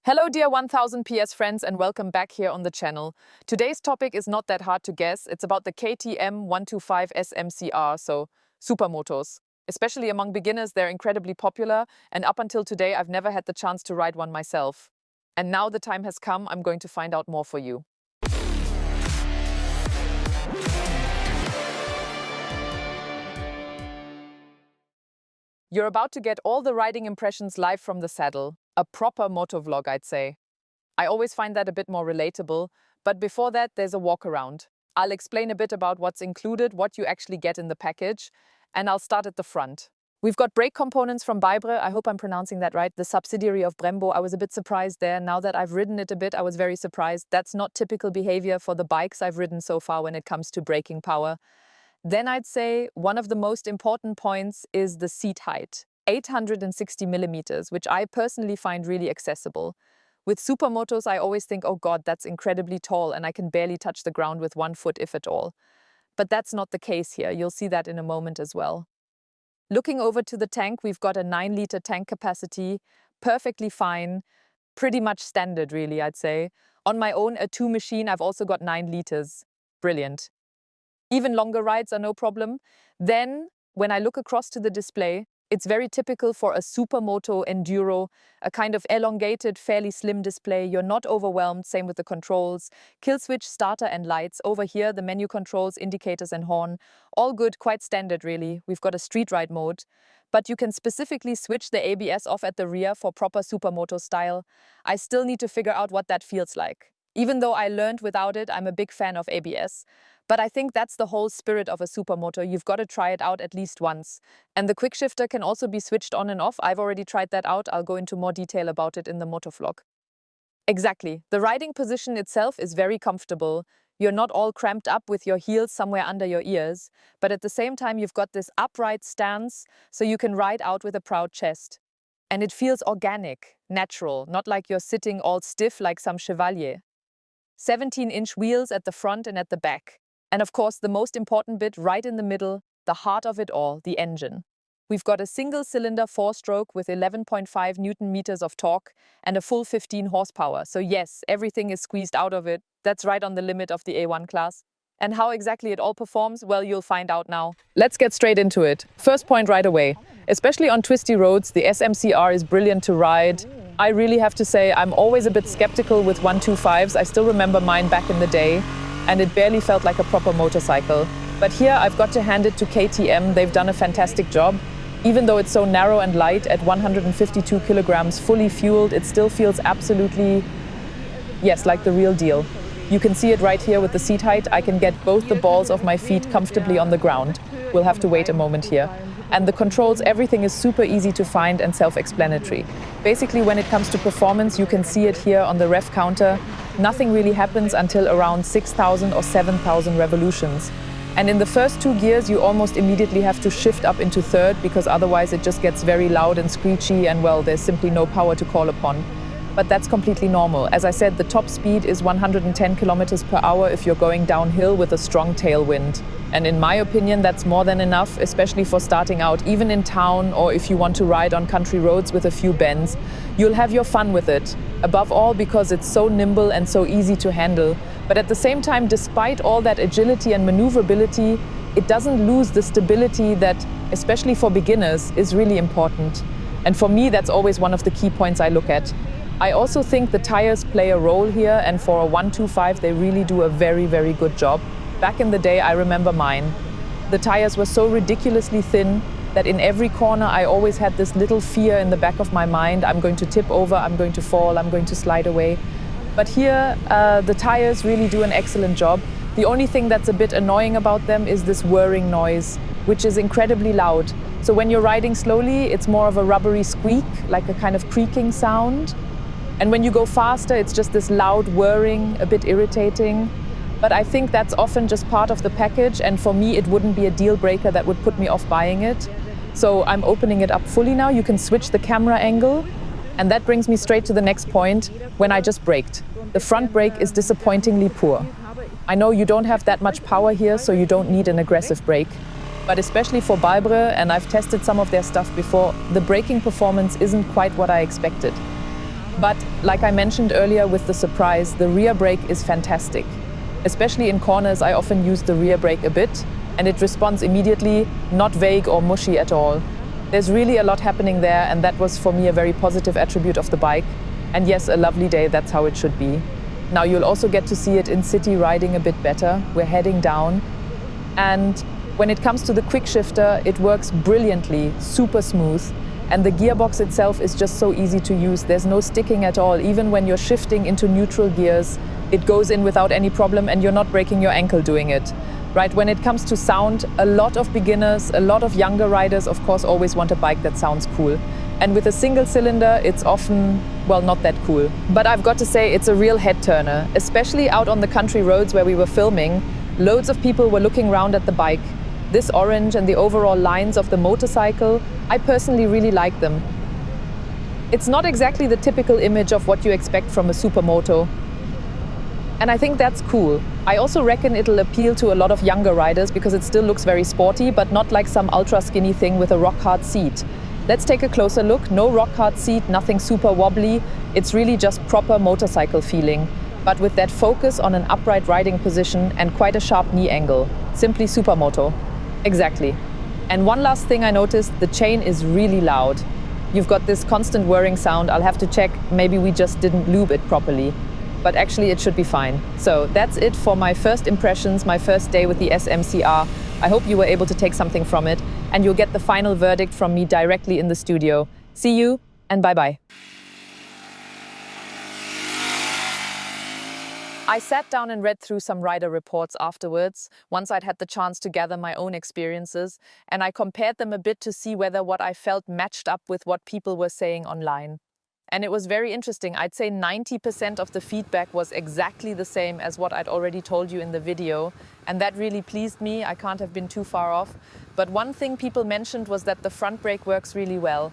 Hello dear 1000 PS friends and welcome back here on the channel. Today's topic is not that hard to guess. It's about the KTM 125 SMC R, so supermotos. Especially among beginners, they're incredibly popular, and up until today I've never had the chance to ride one myself. And now the time has come, I'm going to find out more for you. You're about to get all the riding impressions live from the saddle. A proper motovlog, I'd say. I always find that a bit more relatable, but before that, there's a walkaround. I'll explain a bit about what's included, what you actually get in the package, and I'll start at the front. We've got brake components from Bybre, I hope I'm pronouncing that right, the subsidiary of Brembo. I was a bit surprised there. Now that I've ridden it a bit, I was very surprised. That's not typical behavior for the bikes I've ridden so far when it comes to braking power. Then I'd say one of the most important points is the seat height. 860 millimeters, which I personally find really accessible. With supermotos, I always think, oh God, that's incredibly tall and I can barely touch the ground with 1 foot, if at all. But that's not the case here. You'll see that in a moment as well. Looking over to the tank, we've got a 9-liter tank capacity, perfectly fine, pretty much standard really, I'd say. On my own, a 2 machine, I've also got 9 liters. Brilliant. Even longer rides are no problem. Then, when I look across to the display, it's very typical for a supermoto enduro, a kind of elongated, fairly slim display. You're not overwhelmed, same with the controls. Kill switch, starter and lights. Over here, the menu controls, indicators and horn. All good, quite standard really. We've got a street ride mode. But you can specifically switch the ABS off at the rear for proper supermoto style. I still need to figure out what that feels like. Even though I learned without it, I'm a big fan of ABS. But I think that's the whole spirit of a supermoto. You've got to try it out at least once. And the quickshifter can also be switched on and off. I've already tried that out. I'll go into more detail about it in the Motovlog. Exactly. The riding position itself is very comfortable. You're not all cramped up with your heels somewhere under your ears. But at the same time, you've got this upright stance, so you can ride out with a proud chest. And it feels organic, natural, not like you're sitting all stiff like some chevalier. 17-inch wheels at the front and at the back. And of course, the most important bit right in the middle, the heart of it all, the engine. We've got a single-cylinder 4-stroke with 11.5 Newton-meters of torque and a full 15 horsepower. So yes, everything is squeezed out of it. That's right on the limit of the A1 class. And how exactly it all performs, well, you'll find out now. Let's get straight into it. First point right away. Especially on twisty roads, the SMC R is brilliant to ride. I really have to say I'm always a bit skeptical with 125s. I still remember mine back in the day, and it barely felt like a proper motorcycle. But here I've got to hand it to KTM. They've done a fantastic job. Even though it's so narrow and light at 152 kilograms, fully fueled, it still feels absolutely, yes, like the real deal. You can see it right here with the seat height. I can get both the balls of my feet comfortably on the ground. We'll have to wait a moment here. And the controls, everything is super easy to find and self-explanatory. Basically, when it comes to performance, you can see it here on the rev counter. Nothing really happens until around 6,000 or 7,000 revolutions. And in the first 2 gears, you almost immediately have to shift up into third because otherwise it just gets very loud and screechy and, well, there's simply no power to call upon. But that's completely normal. As I said, the top speed is 110 kilometers per hour if you're going downhill with a strong tailwind. And in my opinion, that's more than enough, especially for starting out, even in town, or if you want to ride on country roads with a few bends. You'll have your fun with it. Above all, because it's so nimble and so easy to handle. But at the same time, despite all that agility and maneuverability, it doesn't lose the stability that, especially for beginners, is really important. And for me, that's always one of the key points I look at. I also think the tires play a role here, and for a 125, they really do a very, very good job. Back in the day, I remember mine. The tires were so ridiculously thin that in every corner I always had this little fear in the back of my mind. I'm going to tip over, I'm going to fall, I'm going to slide away. But here, the tires really do an excellent job. The only thing that's a bit annoying about them is this whirring noise, which is incredibly loud. So when you're riding slowly, it's more of a rubbery squeak, like a kind of creaking sound. And when you go faster, it's just this loud whirring, a bit irritating. But I think that's often just part of the package, and for me it wouldn't be a deal breaker that would put me off buying it. So I'm opening it up fully now. You can switch the camera angle, and that brings me straight to the next point, when I just braked. The front brake is disappointingly poor. I know you don't have that much power here, so you don't need an aggressive brake. But especially for Bybre, and I've tested some of their stuff before, the braking performance isn't quite what I expected. But like I mentioned earlier with the surprise, the rear brake is fantastic. Especially in corners, I often use the rear brake a bit, and it responds immediately, not vague or mushy at all. There's really a lot happening there, and that was for me a very positive attribute of the bike. And yes, a lovely day, that's how it should be. Now you'll also get to see it in city riding a bit better. We're heading down. And when it comes to the quickshifter, it works brilliantly, super smooth. And the gearbox itself is just so easy to use. There's no sticking at all. Even when you're shifting into neutral gears, it goes in without any problem and you're not breaking your ankle doing it. Right, when it comes to sound, a lot of beginners, a lot of younger riders, of course, always want a bike that sounds cool. And with a single cylinder, it's often, well, not that cool. But I've got to say, it's a real head turner, especially out on the country roads where we were filming. Loads of people were looking around at the bike. This orange and the overall lines of the motorcycle, I personally really like them. It's not exactly the typical image of what you expect from a Supermoto. And I think that's cool. I also reckon it'll appeal to a lot of younger riders because it still looks very sporty, but not like some ultra skinny thing with a rock hard seat. Let's take a closer look. No rock hard seat, nothing super wobbly. It's really just proper motorcycle feeling, but with that focus on an upright riding position and quite a sharp knee angle. Simply Supermoto. Exactly. And one last thing I noticed, the chain is really loud. You've got this constant whirring sound. I'll have to check, maybe we just didn't lube it properly. But actually it should be fine. So that's it for my first impressions, my first day with the SMC R. I hope you were able to take something from it, and you'll get the final verdict from me directly in the studio. See you, and bye-bye. I sat down and read through some rider reports afterwards, once I'd had the chance to gather my own experiences, and I compared them a bit to see whether what I felt matched up with what people were saying online. And it was very interesting. I'd say 90% of the feedback was exactly the same as what I'd already told you in the video, and that really pleased me. I can't have been too far off. But one thing people mentioned was that the front brake works really well,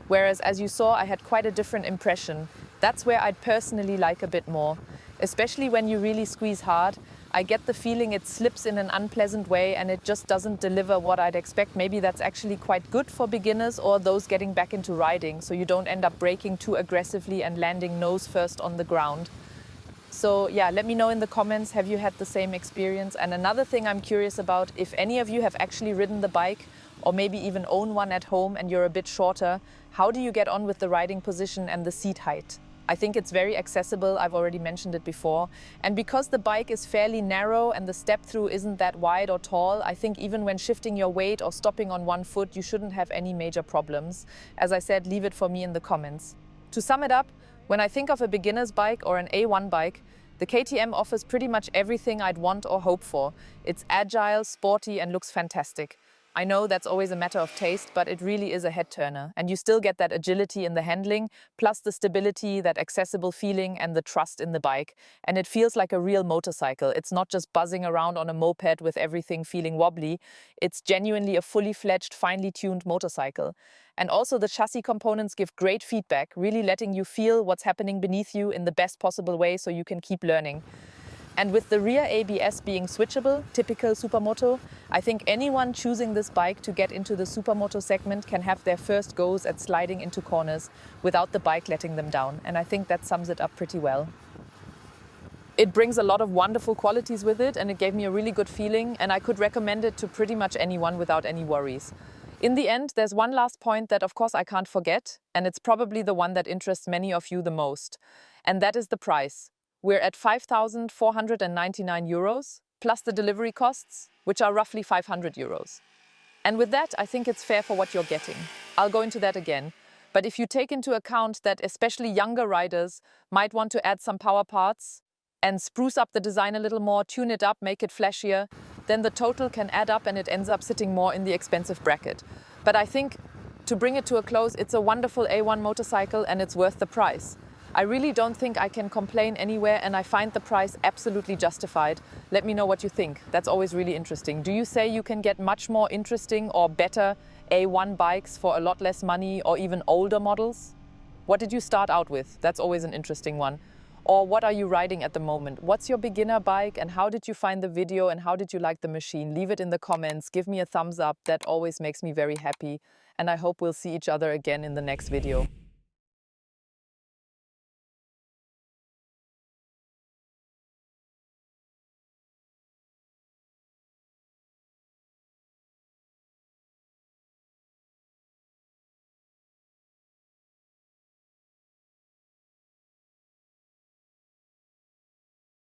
whereas as you saw, I had quite a different impression. That's where I'd personally like a bit more. Especially when you really squeeze hard, I get the feeling it slips in an unpleasant way and it just doesn't deliver what I'd expect. Maybe that's actually quite good for beginners or those getting back into riding, so you don't end up braking too aggressively and landing nose first on the ground. So yeah, let me know in the comments, have you had the same experience? And another thing I'm curious about, if any of you have actually ridden the bike or maybe even own one at home and you're a bit shorter, how do you get on with the riding position and the seat height? I think it's very accessible, I've already mentioned it before. And because the bike is fairly narrow and the step-through isn't that wide or tall, I think even when shifting your weight or stopping on one foot, you shouldn't have any major problems. As I said, leave it for me in the comments. To sum it up, when I think of a beginner's bike or an A1 bike, the KTM offers pretty much everything I'd want or hope for. It's agile, sporty, and looks fantastic. I know that's always a matter of taste, but it really is a head turner. And you still get that agility in the handling, plus the stability, that accessible feeling, and the trust in the bike. And it feels like a real motorcycle. It's not just buzzing around on a moped with everything feeling wobbly. It's genuinely a fully fledged, finely tuned motorcycle. And also the chassis components give great feedback, really letting you feel what's happening beneath you in the best possible way so you can keep learning. And with the rear ABS being switchable, typical Supermoto, I think anyone choosing this bike to get into the Supermoto segment can have their first goes at sliding into corners without the bike letting them down. And I think that sums it up pretty well. It brings a lot of wonderful qualities with it, and it gave me a really good feeling, and I could recommend it to pretty much anyone without any worries. In the end, there's one last point that of course I can't forget, and it's probably the one that interests many of you the most. And that is the price. We're at 5,499 euros, plus the delivery costs, which are roughly 500 euros. And with that, I think it's fair for what you're getting. I'll go into that again. But if you take into account that especially younger riders might want to add some power parts and spruce up the design a little more, tune it up, make it flashier, then the total can add up and it ends up sitting more in the expensive bracket. But I think, to bring it to a close, it's a wonderful A1 motorcycle and it's worth the price. I really don't think I can complain anywhere, and I find the price absolutely justified. Let me know what you think. That's always really interesting. Do you say you can get much more interesting or better A1 bikes for a lot less money, or even older models? What did you start out with? That's always an interesting one. Or what are you riding at the moment? What's your beginner bike, and how did you find the video, and how did you like the machine? Leave it in the comments. Give me a thumbs up. That always makes me very happy. And I hope we'll see each other again in the next video.